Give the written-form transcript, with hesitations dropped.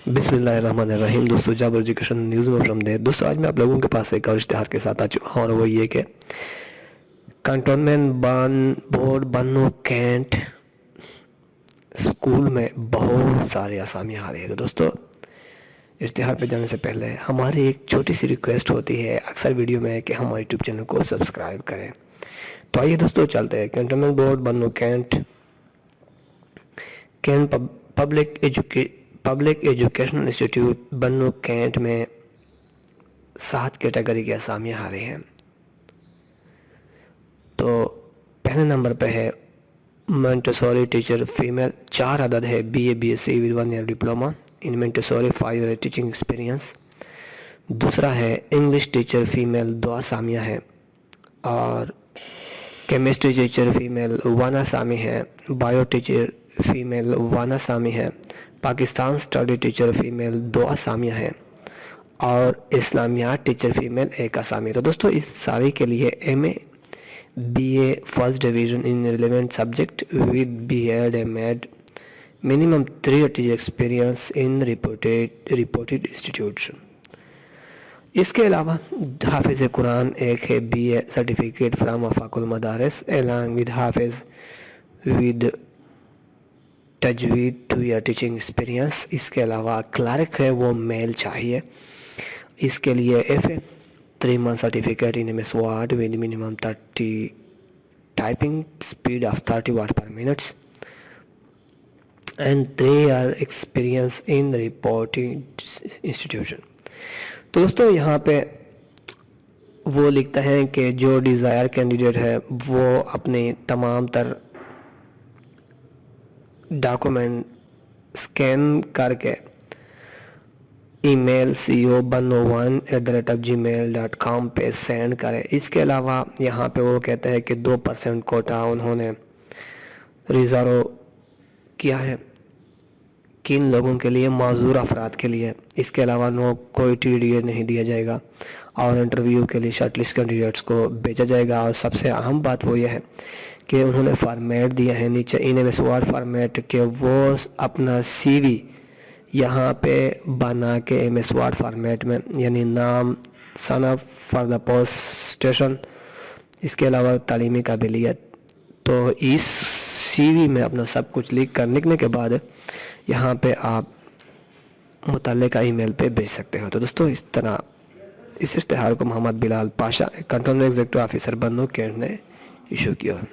بسم اللہ الرحمن الرحیم۔ دوستو جاب ایجوکیشن نیوز میں آمدید۔ دوستو آج میں آپ لوگوں کے پاس ایک اور اشتہار کے ساتھ آ چکا ہوں، اور وہ یہ کہ کنٹونمنٹ بورڈ بنو کینٹ اسکول میں بہت سارے اسامیاں آ رہی ہیں۔ تو دوستو اشتہار پہ جانے سے پہلے ہماری ایک چھوٹی سی ریکویسٹ ہوتی ہے اکثر ویڈیو میں کہ ہمارے یوٹیوب چینل کو سبسکرائب کریں۔ تو آئیے دوستو چلتے ہیں۔ کنٹونمنٹ بورڈ بنو کینٹ پبلک ایجوکیشنل انسٹیٹیوٹ بنو کینٹ میں 7 کیٹیگری کے اسامیاں آ رہی ہیں۔ تو پہلے نمبر پہ ہے مونٹیسوری ٹیچر فیمیل، 4 عدد ہے، BA BSc with 1 year diploma in Montessori, 5 year teaching experience. دوسرا ہے انگلش ٹیچر فیمیل، 2 اسامیاں ہیں، اور کیمسٹری ٹیچر فیمیل 1 اسامی ہے، بایو ٹیچر فیمیل 1 اسامی ہے، پاکستان اسٹڈی ٹیچر فیمیل 2 اسامیاں ہیں، اور اسلامیات ٹیچر فیمیل 1 اسامی۔ تو دوستو اس ساری کے لیے MA BA first division in relevant subject with BEd MAd minimum 3 year teacher experience in reputed institutes. اس کے علاوہ حافظ قرآن ایک ہے، BA سرٹیفکیٹ فرام وفاق المدارس along with حافظ ود تجوید 2 year ٹیچنگ ایکسپیرینس۔ اس کے علاوہ کلرک ہے، وہ میل چاہیے، اس کے لیے FA 3 month certificate in MS Word with minimum 30 typing speed of 30 words per minute and 3 year experience in reporting institution۔ تو دوستو یہاں پہ وہ لکھتا ہے کہ جو ڈیزائر کینڈیڈیٹ ہے وہ اپنے تمام تر ڈاکومنٹ سکین کر کے ای میل co1@gmail.com پہ سینڈ کرے۔ اس کے علاوہ یہاں پہ وہ کہتا ہے کہ 2% کوٹا انہوں نے ریزرو کیا ہے کن لوگوں کے لیے، معذور افراد کے لیے۔ اس کے علاوہ کوئی TDA نہیں دیا جائے گا، اور انٹرویو کے لیے شارٹ لسٹ کینڈیڈیٹس کو بھیجا جائے گا۔ اور سب سے اہم بات وہ یہ ہے کہ انہوں نے فارمیٹ دیا ہے نیچے ان MS Word فارمیٹ، کہ وہ اپنا CV یہاں پہ بنا کے MS Word فارمیٹ میں، یعنی نام، son of for the post station, اس کے علاوہ تعلیمی قابلیت، تو اس CV میں اپنا سب کچھ لکھنے کے بعد یہاں پہ آپ متعلقہ ای میل پہ بھیج سکتے ہو۔ تو دوستو اس طرح اس اشتہار کو محمد بلال پاشا کنٹرول ایگزیکٹو آفیسر بنو کینٹ نے ایشو کیا ہے۔